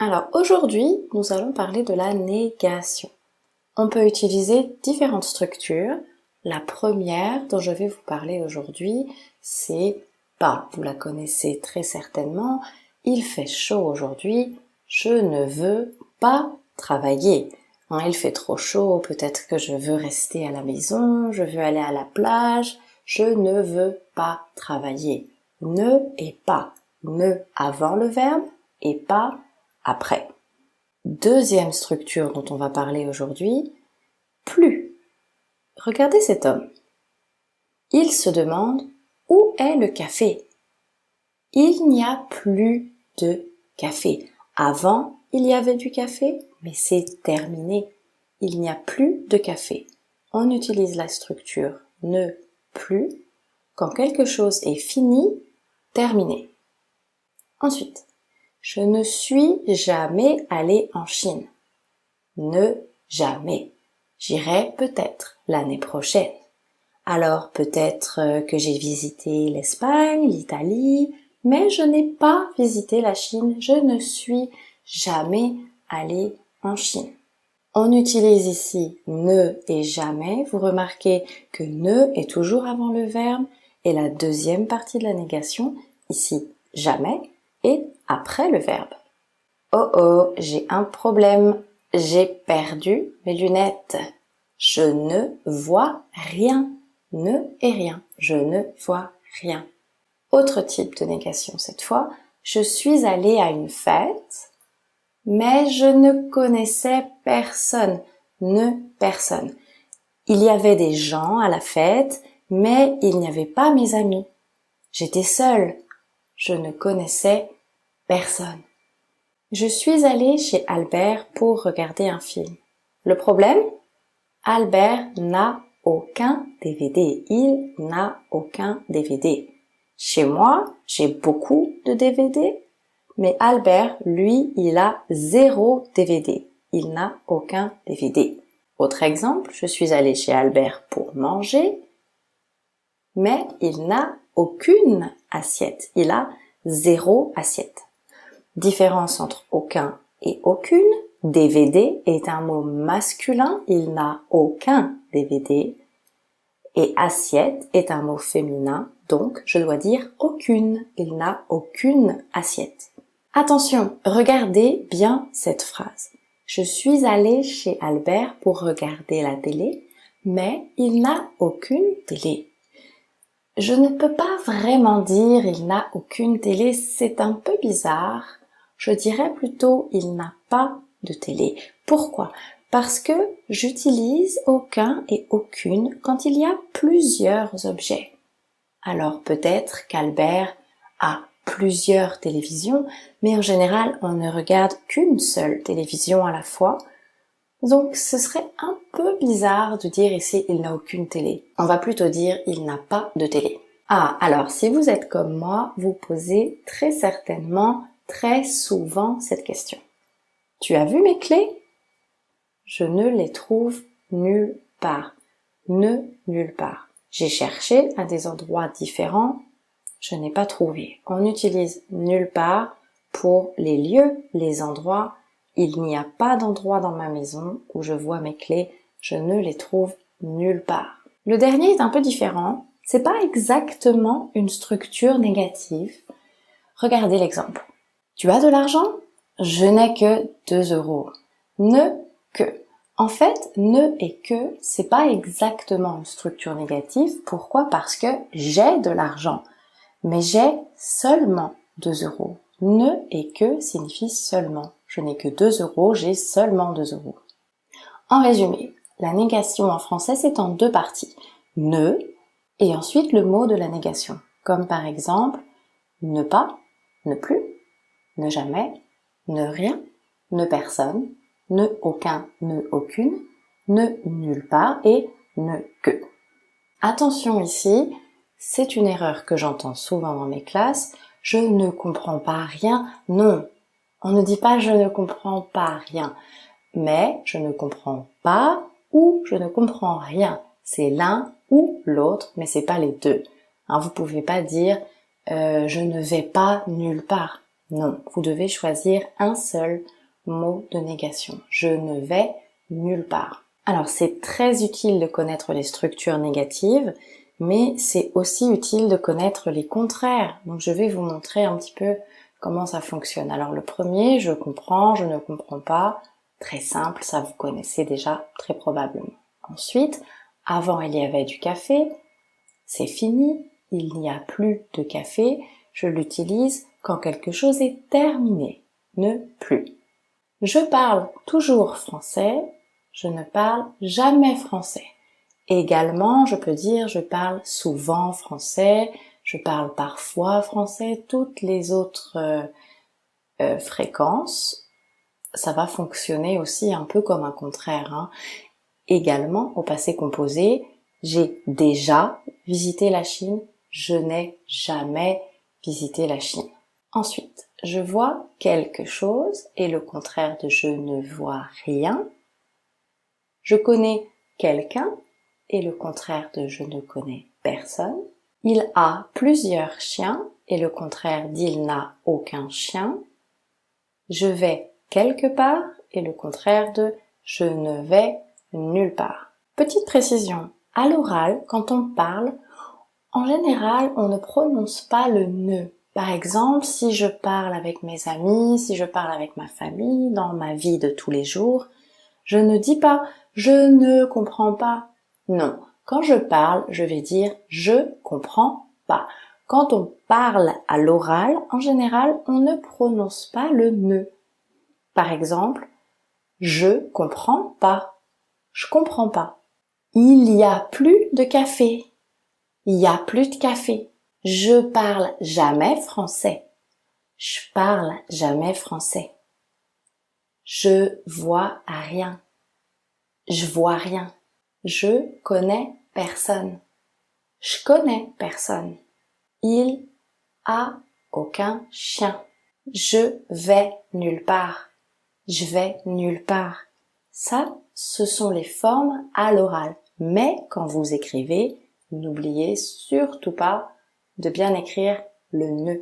Alors aujourd'hui, nous allons parler de la négation. On peut utiliser différentes structures. La première dont je vais vous parler aujourd'hui, c'est pas, vous la connaissez très certainement, il fait chaud aujourd'hui, je ne veux pas travailler. Il fait trop chaud, peut-être que je veux rester à la maison, je veux aller à la plage, je ne veux pas travailler. Ne et pas. Ne avant le verbe et pas après. Deuxième structure dont on va parler aujourd'hui, plus. Regardez cet homme. Il se demande où est le café. Il n'y a plus de café. Avant, il y avait du café, mais c'est terminé. Il n'y a plus de café. On utilise la structure ne plus quand quelque chose est fini, terminé. Ensuite, je ne suis jamais allé en Chine. Ne jamais. J'irai peut-être l'année prochaine. Alors peut-être que j'ai visité l'Espagne, l'Italie, mais je n'ai pas visité la Chine. Je ne suis jamais allé en Chine. On utilise ici ne et jamais. Vous remarquez que ne est toujours avant le verbe et la deuxième partie de la négation, ici jamais, est après le verbe. Oh oh, j'ai un problème. J'ai perdu mes lunettes. Je ne vois rien. Ne et rien. Je ne vois rien. Autre type de négation cette fois. Je suis allée à une fête, mais je ne connaissais personne. Ne personne. Il y avait des gens à la fête, mais il n'y avait pas mes amis. J'étais seule. Je ne connaissais personne. Je suis allée chez Albert pour regarder un film. Le problème? Albert n'a aucun DVD. Il n'a aucun DVD. Chez moi, j'ai beaucoup de DVD, mais Albert, lui, il a 0 DVD. Il n'a aucun DVD. Autre exemple, je suis allée chez Albert pour manger, mais il n'a aucune assiette. Il a 0 assiette. Différence entre aucun et aucune. DVD est un mot masculin, il n'a aucun DVD. Et assiette est un mot féminin, donc je dois dire aucune. Il n'a aucune assiette. Attention, regardez bien cette phrase. Je suis allée chez Albert pour regarder la télé, mais il n'a aucune télé. Je ne peux pas vraiment dire il n'a aucune télé, c'est un peu bizarre. Je dirais plutôt il n'a pas de télé. Pourquoi? Parce que j'utilise aucun et aucune quand il y a plusieurs objets. Alors peut-être qu'Albert a plusieurs télévisions, mais en général on ne regarde qu'une seule télévision à la fois. Donc ce serait un peu bizarre de dire ici il n'a aucune télé. On va plutôt dire il n'a pas de télé. Ah, alors si vous êtes comme moi, vous posez très certainement très souvent cette question. Tu as vu mes clés? Je ne les trouve nulle part. Ne nulle part. J'ai cherché à des endroits différents, je n'ai pas trouvé. On utilise nulle part pour les lieux, les endroits. Il n'y a pas d'endroit dans ma maison où je vois mes clés, je ne les trouve nulle part. Le dernier est un peu différent, c'est pas exactement une structure négative. Regardez l'exemple. Tu as de l'argent? Je n'ai que 2 euros. Ne que. En fait, ne et que, c'est pas exactement une structure négative. Pourquoi? Parce que j'ai de l'argent. Mais j'ai seulement 2 euros. Ne et que signifie seulement. Je n'ai que 2 euros, j'ai seulement 2 euros. En résumé, la négation en français c'est en 2 parties. Ne et ensuite le mot de la négation. Comme par exemple, ne pas, ne plus, ne jamais, ne rien, ne personne, ne aucun, ne aucune, ne nulle part et ne que. Attention ici, c'est une erreur que j'entends souvent dans mes classes. Je ne comprends pas rien. Non, on ne dit pas je ne comprends pas rien, mais je ne comprends pas ou je ne comprends rien. C'est l'un ou l'autre, mais c'est pas les deux. Vous pouvez pas dire je ne vais pas nulle part. Non, vous devez choisir un seul mot de négation. Je ne vais nulle part. Alors c'est très utile de connaître les structures négatives, mais c'est aussi utile de connaître les contraires. Donc je vais vous montrer un petit peu comment ça fonctionne. Alors le premier, je comprends, je ne comprends pas. Très simple, ça vous connaissez déjà très probablement. Ensuite, avant il y avait du café, c'est fini, il n'y a plus de café, je l'utilise quand quelque chose est terminé, ne plus. Je parle toujours français, je ne parle jamais français. Également, je peux dire je parle souvent français, je parle parfois français, toutes les autres fréquences, ça va fonctionner aussi un peu comme un contraire, hein. Également, au passé composé, j'ai déjà visité la Chine, je n'ai jamais visité la Chine. Ensuite, je vois quelque chose et le contraire de je ne vois rien. Je connais quelqu'un et le contraire de je ne connais personne. Il a plusieurs chiens et le contraire d'il n'a aucun chien. Je vais quelque part et le contraire de je ne vais nulle part. Petite précision, à l'oral, quand on parle, en général, on ne prononce pas le ne. Par exemple, si je parle avec mes amis, si je parle avec ma famille, dans ma vie de tous les jours, je ne dis pas je ne comprends pas. Non, quand je parle, je vais dire je comprends pas. Quand on parle à l'oral, en général, on ne prononce pas le ne. Par exemple, je comprends pas. Je comprends pas. Il y a plus de café. Il y a plus de café. Je parle jamais français. Je parle jamais français. Je vois rien. Je vois rien. Je connais personne. Je connais personne. Il a aucun chien. Je vais nulle part. Je vais nulle part. Ça, ce sont les formes à l'oral. Mais quand vous écrivez, n'oubliez surtout pas de bien écrire le ne.